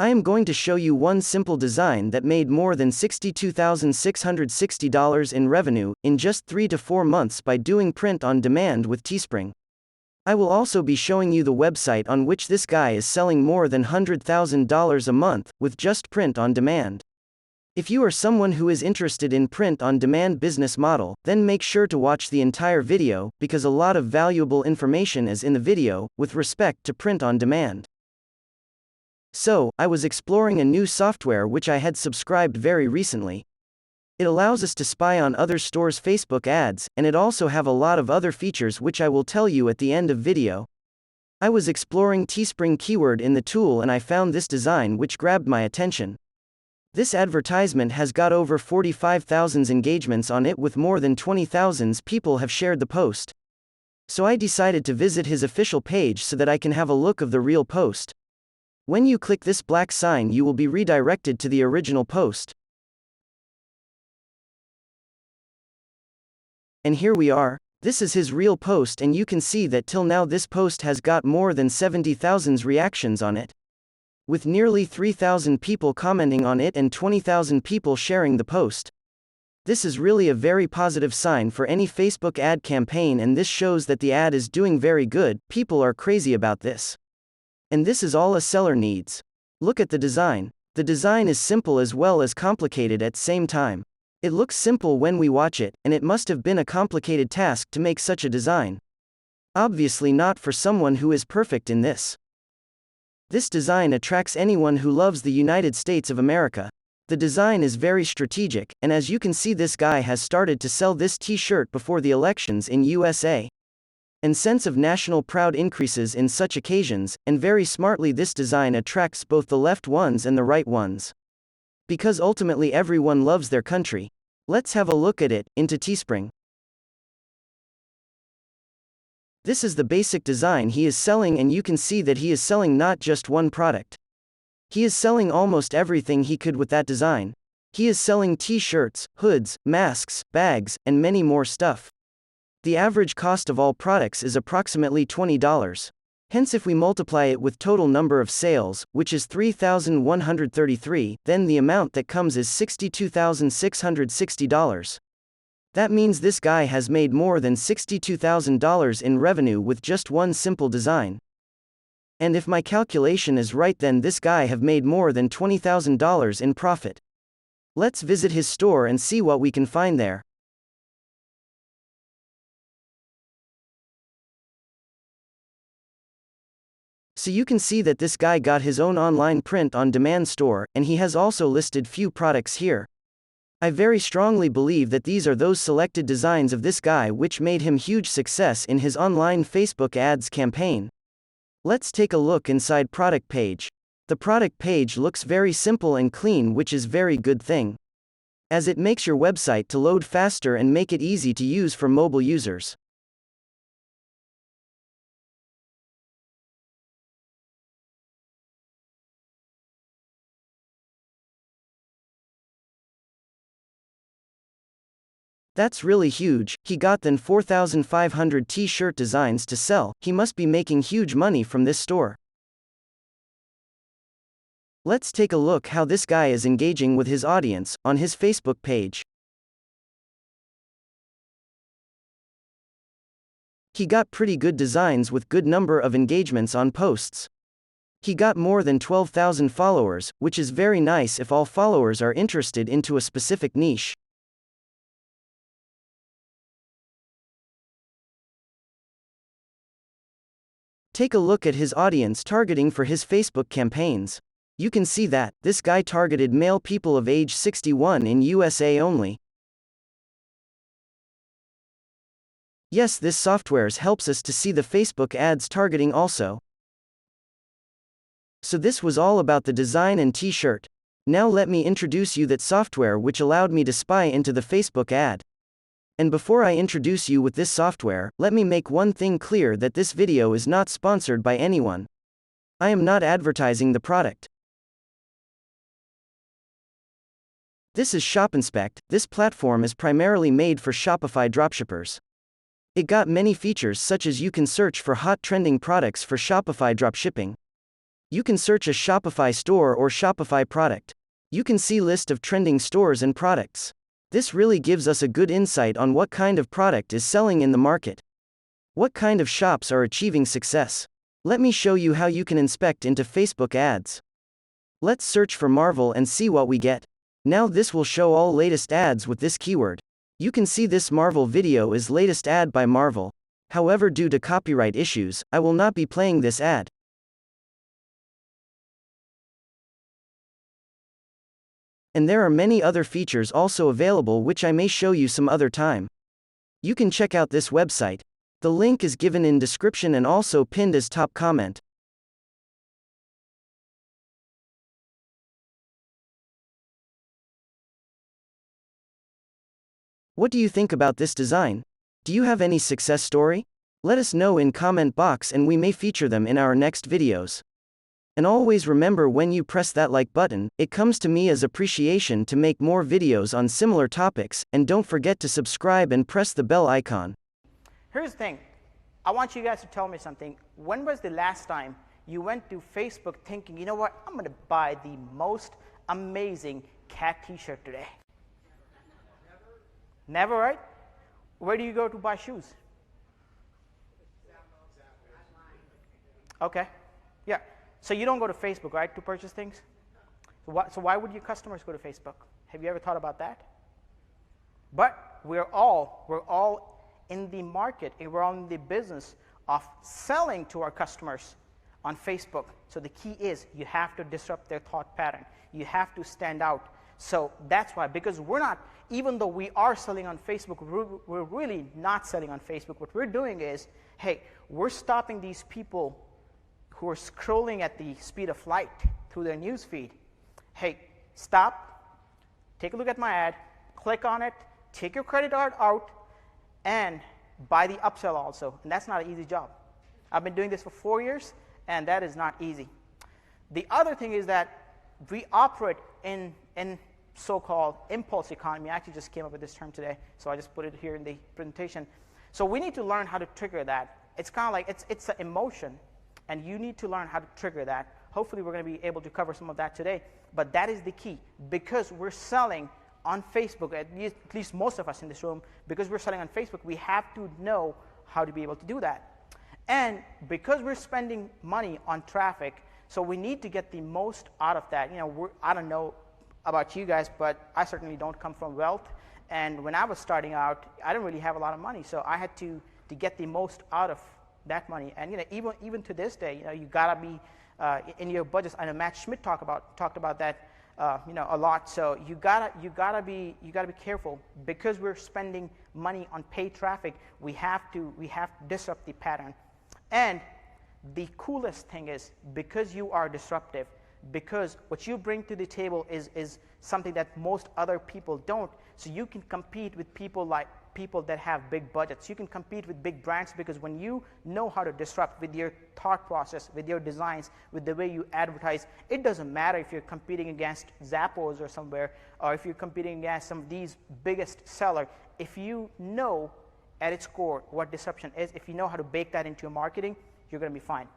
I am going to show you one simple design that made more than $62,660 in revenue in just 3 to 4 months by doing print on demand with Teespring. I will also be showing you the website on which this guy is selling more than $100,000 a month with just print on demand. If you are someone who is interested in print on demand business model, then make sure to watch the entire video because a lot of valuable information is in the video with respect to print on demand. So, I was exploring a new software which I had subscribed very recently. It allows us to spy on other stores' Facebook ads, and it also have a lot of other features which I will tell you at the end of video. I was exploring Teespring keyword in the tool and I found this design which grabbed my attention. This advertisement has got over 45,000 engagements on it with more than 20,000 people have shared the post. So I decided to visit his official page so that I can have a look of the real post. When you click this black sign you will be redirected to the original post. And here we are. This is his real post and you can see that till now this post has got more than 70,000 reactions on it, with nearly 3,000 people commenting on it and 20,000 people sharing the post. This is really a very positive sign for any Facebook ad campaign, and this shows that the ad is doing very good. People are crazy about this. And this is all a seller needs. Look at the design. The design is simple as well as complicated at same time. It looks simple when we watch it, and it must have been a complicated task to make such a design. Obviously not for someone who is perfect in this. This design attracts anyone who loves the United States of America. The design is very strategic, and as you can see this guy has started to sell this t-shirt before the elections in USA. And sense of national pride increases in such occasions, and very smartly this design attracts both the left ones and the right ones. Because ultimately everyone loves their country. Let's have a look at it, into Teespring. This is the basic design he is selling, and you can see that he is selling not just one product. He is selling almost everything he could with that design. He is selling t-shirts, hoods, masks, bags, and many more stuff. The average cost of all products is approximately $20. Hence if we multiply it with total number of sales, which is 3,133, then the amount that comes is $62,660. That means this guy has made more than $62,000 in revenue with just one simple design. And if my calculation is right, then this guy have made more than $20,000 in profit. Let's visit his store and see what we can find there. So you can see that this guy got his own online print on demand store, and he has also listed few products here. I very strongly believe that these are those selected designs of this guy which made him huge success in his online Facebook ads campaign. Let's take a look inside product page. The product page looks very simple and clean, which is very good thing, as it makes your website to load faster and make it easy to use for mobile users. That's really huge. He got then 4,500 t-shirt designs to sell. He must be making huge money from this store. Let's take a look how this guy is engaging with his audience on his Facebook page. He got pretty good designs with good number of engagements on posts. He got more than 12,000 followers, which is very nice if all followers are interested into a specific niche. Take a look at his audience targeting for his Facebook campaigns. You can see that this guy targeted male people of age 61 in USA only. Yes, this software helps us to see the Facebook ads targeting also. So this was all about the design and t-shirt. Now let me introduce you that software which allowed me to spy into the Facebook ad. And before I introduce you with this software, let me make one thing clear, that this video is not sponsored by anyone. I am not advertising the product. This is ShopInspect. This platform is primarily made for Shopify dropshippers. It got many features such as you can search for hot trending products for Shopify dropshipping. You can search a Shopify store or Shopify product. You can see list of trending stores and products. This really gives us a good insight on what kind of product is selling in the market. What kind of shops are achieving success? Let me show you how you can inspect into Facebook ads. Let's search for Marvel and see what we get. Now this will show all latest ads with this keyword. You can see this Marvel video is latest ad by Marvel. However, due to copyright issues, I will not be playing this ad. And there are many other features also available which I may show you some other time. You can check out this website. The link is given in description and also pinned as top comment. What do you think about this design? Do you have any success story? Let us know in comment box and we may feature them in our next videos. And always remember, when you press that like button, it comes to me as appreciation to make more videos on similar topics, and don't forget to subscribe and press the bell icon. Here's the thing. I want you guys to tell me something. When was the last time you went to Facebook thinking, you know what, I'm going to buy the most amazing cat t-shirt today? Never, right? Where do you go to buy shoes? Okay. Yeah. So you don't go to Facebook, right, to purchase things? So why would your customers go to Facebook? Have you ever thought about that? But we're all in the market, and we're all in the business of selling to our customers on Facebook. So the key is you have to disrupt their thought pattern. You have to stand out. So that's why, because we're not, even though we are selling on Facebook, we're really not selling on Facebook. What we're doing is, hey, we're stopping these people who are scrolling at the speed of light through their news feed. Hey, stop, take a look at my ad, click on it, take your credit card out, and buy the upsell also. And that's not an easy job. I've been doing this for 4 years, and that is not easy. The other thing is that we operate in so-called impulse economy. I actually just came up with this term today, so I just put it here in the presentation. So we need to learn how to trigger that. It's kind of like it's an emotion, and you need to learn how to trigger that. Hopefully we're going to be able to cover some of that today, but that is the key. Because we're selling on Facebook, at least most of us in this room, because we're selling on Facebook, we have to know how to be able to do that. And because we're spending money on traffic, so we need to get the most out of that. You know, I don't know about you guys, but I certainly don't come from wealth. And when I was starting out, I didn't really have a lot of money, so I had to get the most out of that money. And you know, even to this day, you know, you gotta be in your budgets. I know Matt Schmidt talked about that, you know, a lot. So you gotta be careful, because we're spending money on paid traffic. We have to disrupt the pattern. And the coolest thing is, because you are disruptive, because what you bring to the table is something that most other people don't. So you can compete with people that have big budgets. You can compete with big brands, because when you know how to disrupt with your thought process, with your designs, with the way you advertise, it doesn't matter if you're competing against Zappos or somewhere, or if you're competing against some of these biggest seller. If you know at its core what disruption is, if you know how to bake that into your marketing, you're going to be fine.